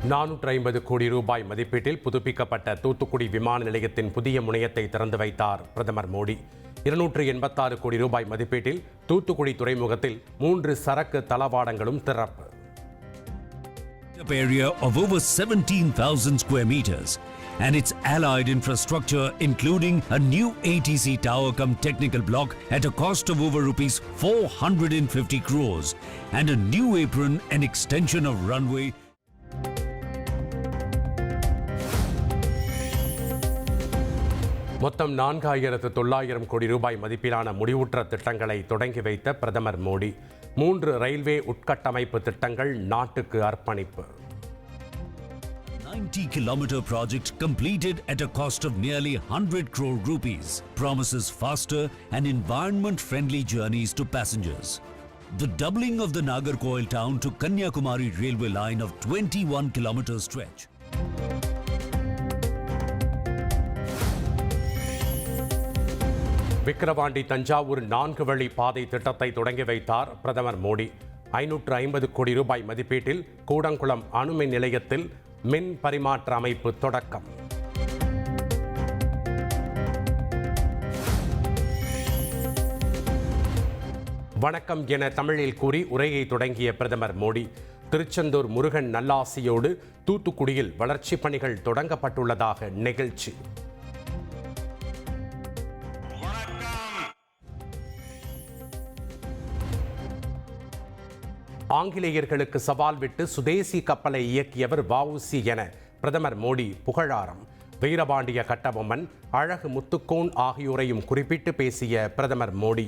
450 கோடி ரூபாய் மதிப்பீட்டில் புதுப்பிக்கப்பட்ட தூத்துக்குடி விமான நிலையத்தின் புதிய முனையத்தை திறந்து வைத்தார் பிரதமர் மோடி. 286 கோடி ரூபாய் மதிப்பீட்டில் தூத்துக்குடி துறைமுகத்தில் 3 சரக்கு தளவாடங்களும் திறப்பு. Area of over 17,000 square meters and its allied infrastructure including a new ATC tower cum technical block at a cost of over rupees 450 crores and a new apron and extension of runway. மொத்தம் 4900 கோடி ரூபாய் மதிப்பிலான முடிவுற்ற திட்டங்களை தொடங்கி வைத்த பிரதமர் Modi. 3 railway உட்கட்டமைப்பு திட்டங்கள் நாட்டுக்கு அர்ப்பணிப்பு. 90-kilometer project completed at a cost of nearly 100 crore rupees promises faster and environment-friendly journeys to passengers. The doubling of the Nagarcoil town to Kanyakumari railway line of 21-kilometer stretch. Vikravandi Thanjavur 4 வழி பாதை திட்டத்தை தொடங்கி வைத்தார் பிரதமர் மோடி. 550 கோடி ரூபாய் மதிப்பீட்டில் கூடங்குளம் அணுமின் நிலையத்தில் மின் பரிமாற்ற அமைப்பு தொடக்கம். வணக்கம் என தமிழில் கூறி உரையை தொடங்கிய பிரதமர் மோடி, திருச்செந்தூர் முருகன் நல்லாசியோடு தூத்துக்குடியில் வளர்ச்சிப் பணிகள் தொடங்கப்பட்டுள்ளதாக நெகிழ்ச்சி. ஆங்கிலேயர்களுக்கு சவால் விட்டு சுதேசி கப்பலை இயக்கியவர் வ.உ.சி. என பிரதமர் மோடி புகழாரம். வீரபாண்டிய கட்டபொம்மன், அழகு முத்துக்கோன் ஆகியோரையும் குறிப்பிட்டு பேசிய பிரதமர் மோடி.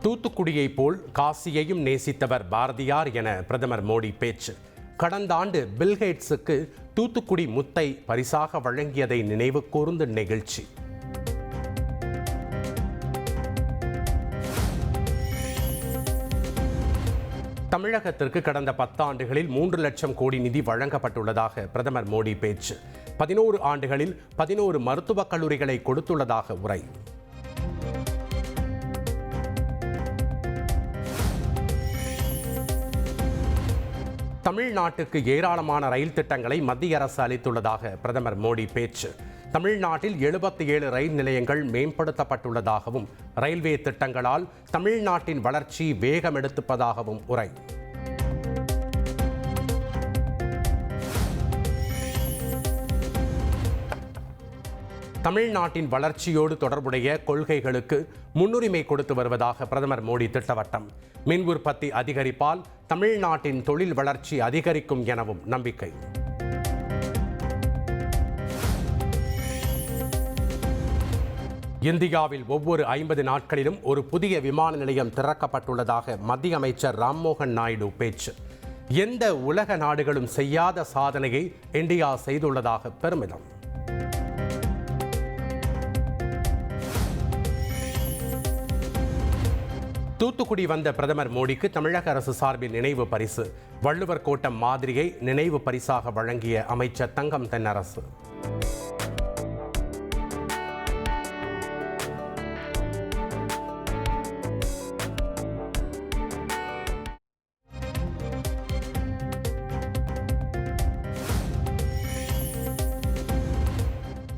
தூத்துக்குடியை போல் காசியையும் நேசித்தவர் பாரதியார் என பிரதமர் மோடி பேச்சு. கடந்த ஆண்டு பில்கேட்ஸுக்கு தூத்துக்குடி முத்தை பரிசாக வழங்கியதை நினைவு கூர்ந்த நிகழ்ச்சி. தமிழகத்திற்கு கடந்த 10 ஆண்டுகளில் 3 லட்சம் கோடி நிதி வழங்கப்பட்டுள்ளதாக பிரதமர் மோடி பேச்சு. 11 ஆண்டுகளில் 11 மருத்துவக் கல்லூரிகளை கொடுத்துள்ளதாக உரை. தமிழ்நாட்டுக்கு ஏராளமான ரயில் திட்டங்களை மத்திய அரசு அளித்துள்ளதாக பிரதமர் மோடி பேச்சு. தமிழ்நாட்டில் 77 ரயில் நிலையங்கள் மேம்படுத்தப்பட்டுள்ளதாகவும் ரயில்வே திட்டங்களால் தமிழ்நாட்டின் வளர்ச்சி வேகமெடுத்திருப்பதாகவும் உரை. தமிழ்நாட்டின் வளர்ச்சியோடு தொடர்புடைய கொள்கைகளுக்கு முன்னுரிமை கொடுத்து வருவதாக பிரதமர் மோடி திட்டவட்டம். மின் உற்பத்தி அதிகரிப்பால் தமிழ்நாட்டின் தொழில் வளர்ச்சி அதிகரிக்கும் எனவும் நம்பிக்கை. இந்தியாவில் ஒவ்வொரு 50 நாட்களிலும் ஒரு புதிய விமான நிலையம் திறக்கப்பட்டுள்ளதாக மத்திய அமைச்சர் ராம்மோகன் நாயுடு பேச்சு. எந்த உலக நாடுகளும் செய்யாத சாதனையை இந்தியா செய்துள்ளதாக பெருமிதம். தூத்துக்குடி வந்த பிரதமர் மோடிக்கு தமிழக அரசு சார்பில் நினைவு பரிசு. வள்ளுவர் கோட்டம் மாதிரியை நினைவு பரிசாக வழங்கிய அமைச்சர் தங்கம் தென்னரசு.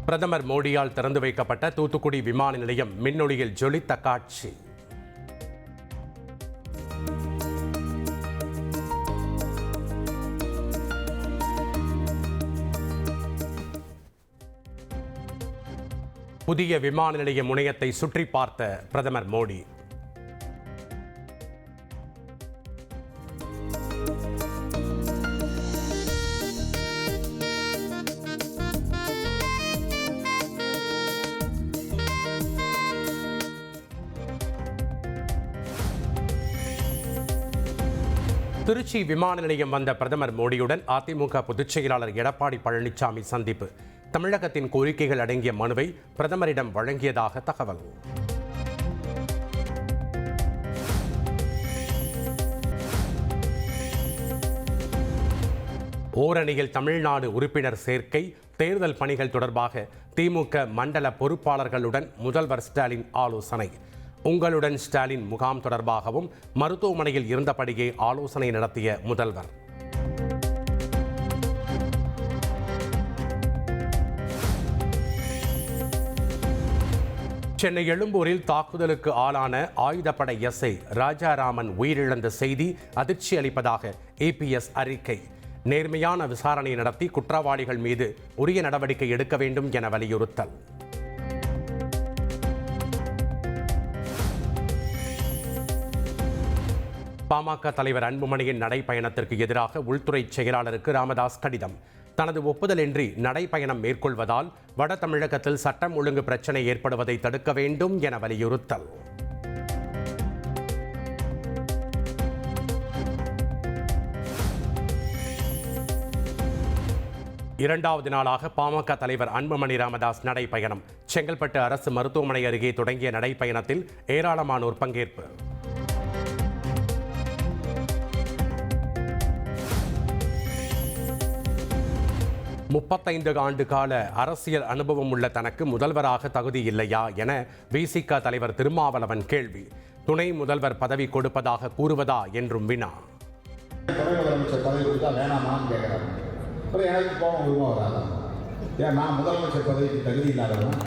பிரதமர் மோடியால் திறந்து வைக்கப்பட்ட தூத்துக்குடி விமான நிலையம் மின்னொளியில் ஜொலித்த காட்சி. புதிய விமான நிலைய முனையத்தை சுற்றி பார்த்த பிரதமர் மோடி. திருச்சி விமான நிலையம் வந்த பிரதமர் மோடியுடன் அதிமுக பொதுச் செயலாளர் எடப்பாடி பழனிசாமி சந்திப்பு. தமிழகத்தின் கோரிக்கைகள் அடங்கிய மனுவை பிரதமரிடம் வழங்கியதாக தகவல். ஓரணியில் தமிழ்நாடு உறுப்பினர் சேர்க்கை, தேர்தல் பணிகள் தொடர்பாக திமுக மண்டல பொறுப்பாளர்களுடன் முதல்வர் ஸ்டாலின் ஆலோசனை. உங்களுடன் ஸ்டாலின் முகாம் தொடர்பாகவும் மருத்துவமனையில் இருந்தபடியே ஆலோசனை நடத்திய முதல்வர். சென்னை எழும்பூரில் தாக்குதலுக்கு ஆளான ஆயுதப்படை எஸ்ஐ ராஜாராமன் உயிரிழந்த செய்தி அதிர்ச்சி அளிப்பதாக ஏபிஎஸ் அறிக்கை. நேர்மையான விசாரணை நடத்தி குற்றவாளிகள் மீது உரிய நடவடிக்கை எடுக்க வேண்டும் என வலியுறுத்தல். பாமக தலைவர் அன்புமணியின் நடைப்பயணத்திற்கு எதிராக உள்துறை செயலாளருக்கு ராமதாஸ் கடிதம். தனது ஒப்புதலின்றி நடைப்பயணம் மேற்கொள்வதால் வட தமிழகத்தில் சட்டம் ஒழுங்கு பிரச்சினை ஏற்படுவதை தடுக்க வேண்டும் என வலியுறுத்தல். இரண்டாவது நாளாக பாமக தலைவர் அன்புமணி ராமதாஸ் நடைப்பயணம். செங்கல்பட்டு அரசு மருத்துவமனை அருகே தொடங்கிய நடைப்பயணத்தில் ஏராளமானோர் பங்கேற்பு. முப்பத்தைந்து ஆண்டு கால அரசியல் அனுபவம் உள்ள தனக்கு முதல்வராக தகுதி இல்லையா என விசிக தலைவர் திருமாவளவன் கேள்வி. துணை முதல்வர் பதவி கொடுப்பதாக கூறுவதா என்றும் வினா. துணை முதலமைச்சர் பதவி கொடுத்தா வேணாமான்னு கேட்குறாங்க. அப்புறம் எனக்கு கோபம் உருவம் வராது. ஏன் நான் முதலமைச்சர் பதவிக்கு தகுதி இல்லாதவன்?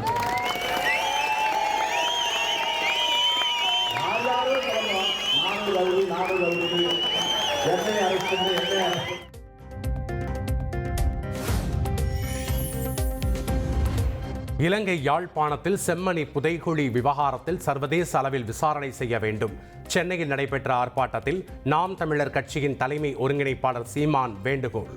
இலங்கை யாழ்ப்பாணத்தில் செம்மணி புதைகுழி விவகாரத்தில் சர்வதேச அளவில் விசாரணை செய்ய வேண்டும். சென்னையில் நடைபெற்ற ஆர்ப்பாட்டத்தில் நாம் தமிழர் கட்சியின் தலைமை ஒருங்கிணைப்பாளர் சீமான் வேண்டுகோள்.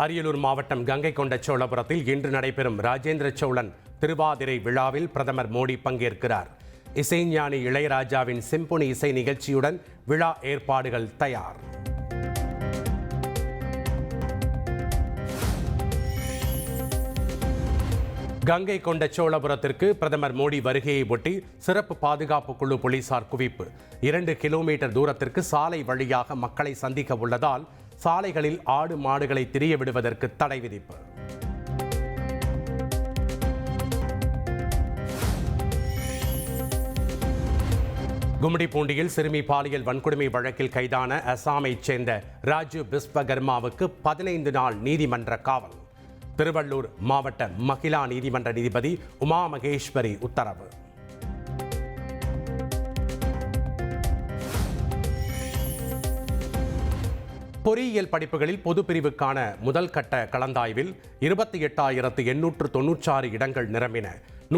அரியலூர் மாவட்டம் கங்கை கொண்ட சோழபுரத்தில் இன்று நடைபெறும் ராஜேந்திர சோழன் திருவாதிரை விழாவில் பிரதமர் மோடி பங்கேற்கிறார். இசைஞானி இளையராஜாவின் சிம்பொனி இசை நிகழ்ச்சியுடன் விழா ஏற்பாடுகள் தயார். கங்கை கொண்ட சோழபுரத்திற்கு பிரதமர் மோடி வருகையை ஒட்டி சிறப்பு பாதுகாப்பு குழு போலீசார் குவிப்பு. 2 கிலோமீட்டர் தூரத்திற்கு சாலை வழியாக மக்களை சந்திக்க உள்ளதால் சாலைகளில் ஆடு மாடுகளை திரிய விடுவதற்கு தடை விதிப்பு. கும்மிடிப்பூண்டியில் சிறுமி பாலியல் வன்கொடுமை வழக்கில் கைதான அசாமைச் சேர்ந்த ராஜு பிஸ்வகர்மாவுக்கு 15 நாள் நீதிமன்ற காவல். திருவள்ளூர் மாவட்ட மகிழா நீதிமன்ற நீதிபதி உமா மகேஸ்வரி உத்தரவு. பொறியியல் படிப்புகளில் பொது பிரிவுக்கான முதல் கட்ட கலந்தாய்வில் 28,896 இடங்கள் நிரம்பின.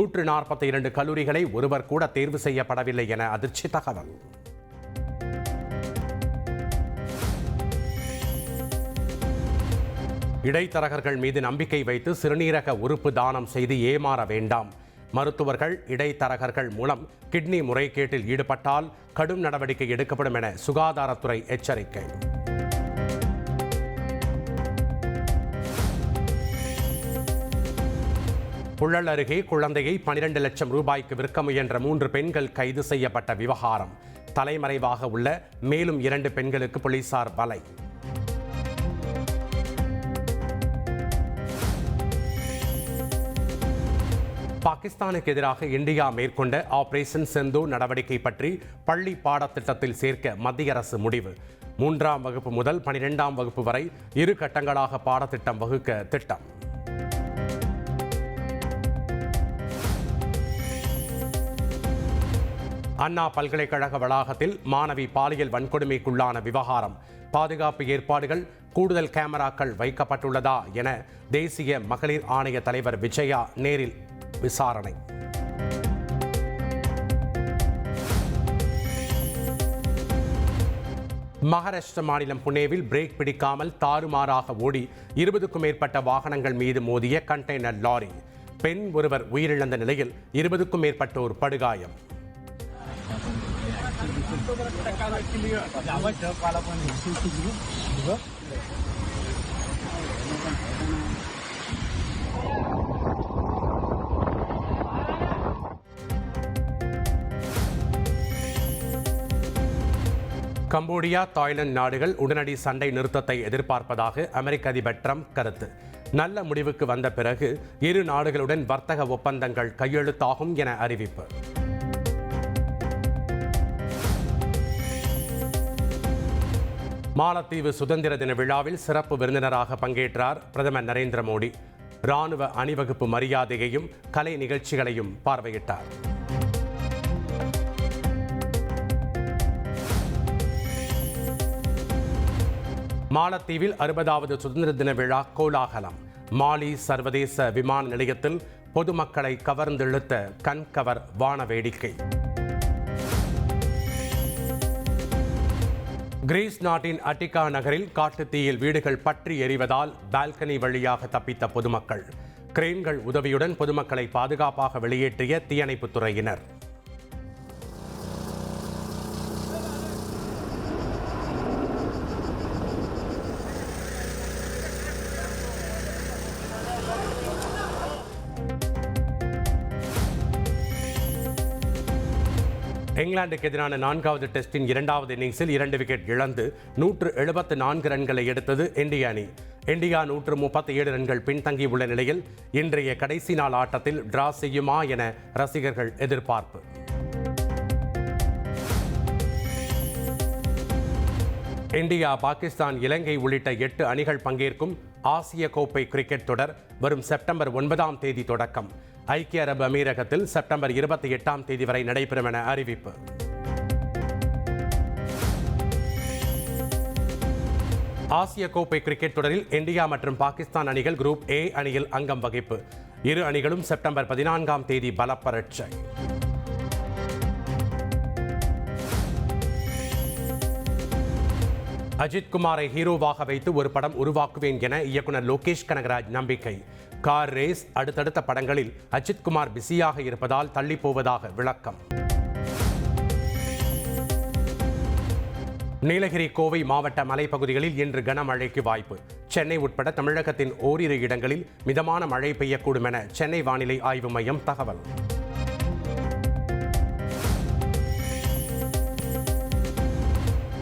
142 கல்லூரிகளை ஒருவர் கூட தேர்வு செய்யப்படவில்லை என அதிர்ச்சி தகவல். இடைத்தரகர்கள் மீது நம்பிக்கை வைத்து சிறுநீரக உறுப்பு தானம் செய்து ஏமாற வேண்டாம். மருத்துவர்கள் இடைத்தரகர்கள் மூலம் கிட்னி முறைகேட்டில் ஈடுபட்டால் கடும் நடவடிக்கை எடுக்கப்படும் என சுகாதாரத்துறை எச்சரிக்கை. புழல் அருகே குழந்தையை 12 லட்சம் ரூபாய்க்கு விற்க முயன்ற 3 பெண்கள் கைது செய்யப்பட்ட விவகாரம். தலைமறைவாக உள்ள மேலும் 2 பெண்களுக்கு போலீசார் வலை. பாகிஸ்தானுக்கு எதிராக இந்தியா மேற்கொண்ட ஆபரேஷன் சிந்தூர் நடவடிக்கை பற்றி பள்ளி பாடத்திட்டத்தில் சேர்க்க மத்திய அரசு முடிவு. 3ஆம் வகுப்பு முதல் 12ஆம் வகுப்பு வரை 2 கட்டங்களாக பாடத்திட்டம் வகுக்க திட்டம். அண்ணா பல்கலைக்கழக வளாகத்தில் மாணவி பாலியல் வன்கொடுமைக்குள்ளான விவகாரம். பாதுகாப்பு ஏற்பாடுகள், கூடுதல் கேமராக்கள் வைக்கப்பட்டுள்ளதா என தேசிய மகளிர் ஆணைய தலைவர் விஜயா நேரில் விசாரணை. மகாராஷ்டிர மாநிலம் புனேவில் பிரேக் பிடிக்காமல் தாறுமாறாக ஓடி 20க்கும் மேற்பட்ட வாகனங்கள் மீது மோதிய கண்டெய்னர் லாரி. பெண் ஒருவர் உயிரிழந்த நிலையில் 20க்கும் மேற்பட்டோர் படுகாயம். கம்போடியா, தாய்லாந்து நாடுகள் உடனடி சண்டை நிறுத்தத்தை எதிர்பார்ப்பதாக அமெரிக்க அதிபர் ட்ரம்ப் கருத்து. நல்ல முடிவுக்கு வந்த பிறகு இரு நாடுகளுடன் வர்த்தக ஒப்பந்தங்கள் கையெழுத்தாகும் என அறிவிப்பு. மாலத்தீவு சுதந்திர தின விழாவில் சிறப்பு விருந்தினராக பங்கேற்றார் பிரதமர் நரேந்திர மோடி. ராணுவ அணிவகுப்பு மரியாதையையும் கலை நிகழ்ச்சிகளையும் பார்வையிட்டார். மாலத்தீவில் 60வது சுதந்திர தின விழா கோலாகலம். மாலி சர்வதேச விமான நிலையத்தில் பொதுமக்களை கவர்ந்தெழுத்த கண்கவர் வான வேடிக்கை. கிரீஸ் நாட்டின் அட்டிகா நகரில் காட்டுத்தீயில் வீடுகள் பற்றி எரிவதால் பால்கனி வழியாக தப்பித்த பொதுமக்கள். கிரேன்கள் உதவியுடன் பொதுமக்களை பாதுகாப்பாக வெளியேற்றிய தீயணைப்புத் துறையினர். இங்கிலாந்துக்கு எதிரான 4வது டெஸ்டின் 2வது இன்னிங்ஸில் 2 விக்கெட் இழந்து 174 ரன்களை எடுத்தது இந்திய அணி. இந்தியா 137 ரன்கள் பின்தங்கியுள்ள நிலையில் இன்றைய கடைசி நாள் ஆட்டத்தில் டிரா செய்யுமா என ரசிகர்கள் எதிர்பார்ப்பு. இந்தியா, பாகிஸ்தான், இலங்கை உள்ளிட்ட 8 அணிகள் பங்கேற்கும் ஆசிய கோப்பை கிரிக்கெட் தொடர் வரும் செப்டம்பர் 9ஆம் தேதி தொடக்கம். ஐக்கிய அரபு அமீரகத்தில் செப்டம்பர் 28ஆம் தேதி வரை நடைபெறும் என அறிவிப்பு. ஆசிய கோப்பை கிரிக்கெட் தொடரில் இந்தியா மற்றும் பாகிஸ்தான் அணிகள் குரூப் ஏ அணியில் அங்கம் வகிப்பு. இரு அணிகளும் செப்டம்பர் 14ஆம் தேதி பலப்பரட்சை. அஜித் குமாரை ஹீரோவாக வைத்து ஒரு படம் உருவாக்குவேன் என இயக்குனர் லோகேஷ் கனகராஜ் நம்பிக்கை. கார் ரேஸ், அடுத்தடுத்த படங்களில் அஜித் குமார் பிஸியாக இருப்பதால் தள்ளி போவதாக விளக்கம். நீலகிரி, கோவை மாவட்ட மலைப்பகுதிகளில் இன்று கனமழைக்கு வாய்ப்பு. சென்னை உட்பட தமிழகத்தின் ஓரிரு இடங்களில் மிதமான மழை பெய்யக்கூடும் என சென்னை வானிலை ஆய்வு மையம் தகவல்.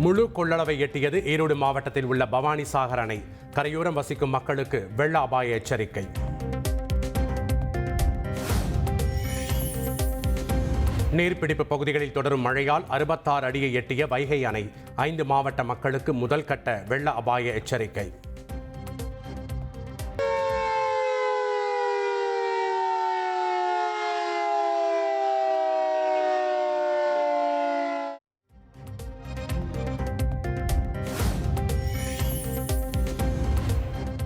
முழு கொள்ளளவை எட்டியது ஈரோடு மாவட்டத்தில் உள்ள பவானிசாகர் அணை. கரையோரம் வசிக்கும் மக்களுக்கு வெள்ள அபாய எச்சரிக்கை. நீர்பிடிப்பு பகுதிகளில் தொடரும் மழையால் 66 அடியை எட்டிய வைகை அணை. 5 மாவட்ட மக்களுக்கு முதல் கட்ட வெள்ள அபாய எச்சரிக்கை.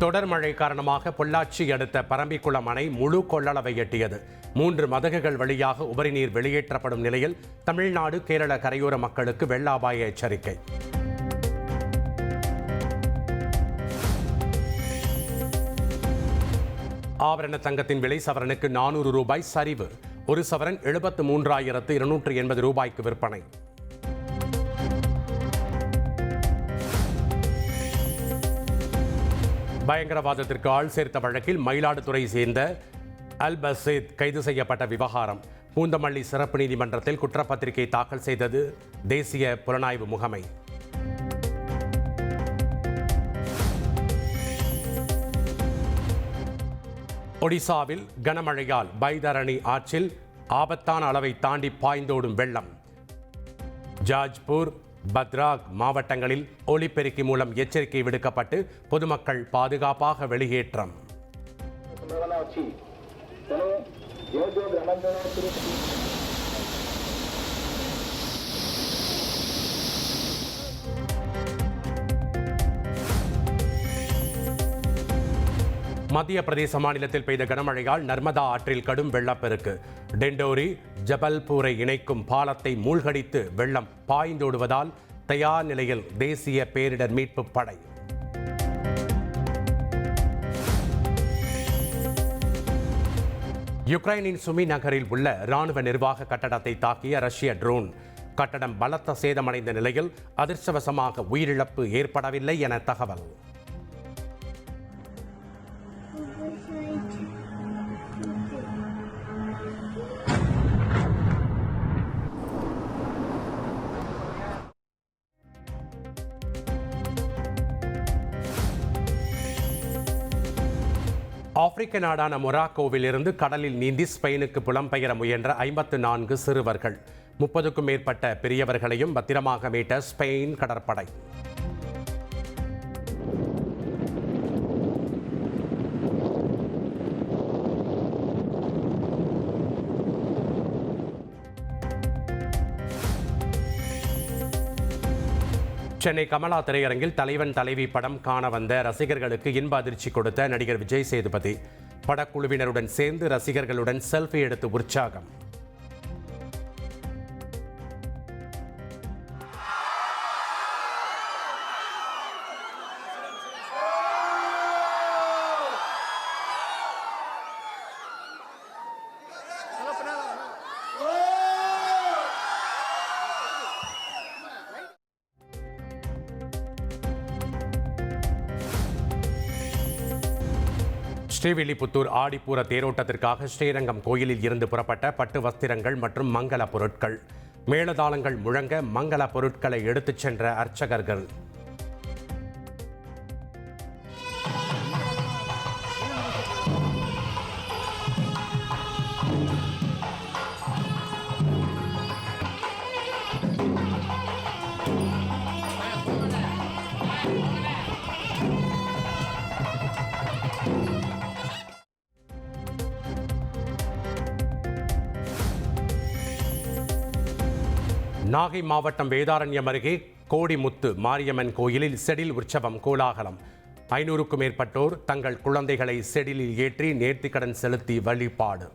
தொடர் மழை காரணமாக பொள்ளாச்சி அடுத்த பரம்பிக்குளம் அணை முழு கொள்ளளவை எட்டியது. 3 மதகுகள் வழியாக உபரி நீர் வெளியேற்றப்படும் நிலையில் தமிழ்நாடு, கேரள கரையோர மக்களுக்கு வெள்ள அபாய எச்சரிக்கை. ஆபரண தங்கத்தின் விலை சவரனுக்கு 400 ரூபாய் சரிவு. ஒரு சவரன் 73,280 ரூபாய்க்கு விற்பனை. பயங்கரவாதத்திற்கு ஆள் சேர்த்த வழக்கில் மயிலாடுதுறை சேர்ந்த அல்பசீத் கைது செய்யப்பட்ட விவகாரம். பூந்தமல்லி சிறப்பு நீதிமன்றத்தில் குற்றப்பத்திரிகை தாக்கல் செய்தது தேசிய புலனாய்வு முகமை. ஒடிசாவில் கனமழையால் பைதரணி ஆற்றில் ஆபத்தான அளவை தாண்டி பாய்ந்தோடும் வெள்ளம். ஜாஜ்பூர், பத்ராக் மாவட்டங்களில் ஒலிபெருக்கி மூலம் எச்சரிக்கை விடுக்கப்பட்டு பொதுமக்கள் பாதுகாப்பாக வெளியேற்றம். மத்திய பிரதேச மாநிலத்தில் பெய்த கனமழையால் நர்மதா ஆற்றில் கடும் வெள்ளப்பெருக்கு. டெண்டோரி, ஜபல்பூரை இணைக்கும் பாலத்தை மூழ்கடித்து வெள்ளம் பாய்ந்தோடுவதால் தயார் நிலையில் தேசிய பேரிடர் மீட்பு படை. யுக்ரைனின் சுமி நகரில் உள்ள ராணுவ நிர்வாக கட்டடத்தை தாக்கிய ரஷ்ய ட்ரோன். கட்டடம் பலத்த சேதமடைந்த நிலையில் அதிர்ஷ்டவசமாக உயிரிழப்பு ஏற்படவில்லை என தகவல். ஆப்பிரிக்க நாடான மொராக்கோவில் இருந்து கடலில் நீந்தி ஸ்பெயினுக்கு புலம்பெயர முயன்ற 54 சிறுவர்கள் 30க்கும் மேற்பட்ட பெரியவர்களையும் பத்திரமாக மீட்ட ஸ்பெயின் கடற்படை. சென்னை கமலா திரையரங்கில் தலைவன் தலைவி படம் காண வந்த ரசிகர்களுக்கு இன்ப அதிர்ச்சி கொடுத்த நடிகர் விஜய் சேதுபதி படக்குழுவினருடன் சேர்ந்து ரசிகர்களுடன் செல்ஃபி எடுத்து உற்சாகம். ஸ்ரீவில்லிபுத்தூர் ஆடிப்பூர தேரோட்டத்திற்காக ஸ்ரீரங்கம் கோயிலில் இருந்து புறப்பட்ட பட்டு வஸ்திரங்கள் மற்றும் மங்கள பொருட்கள், மேளதாளங்கள் முழங்க மங்கள பொருட்களை எடுத்துச் சென்ற அர்ச்சகர்கள். நாகை மாவட்டம் வேதாரண்யம் அருகே கோடிமுத்து மாரியம்மன் கோயிலில் செடில் உற்சவம் கோலாகலம். 500க்கும் மேற்பட்டோர் தங்கள் குழந்தைகளை செடிலில் ஏற்றி நேர்த்திக்கடன் செலுத்தி வழிபாடு.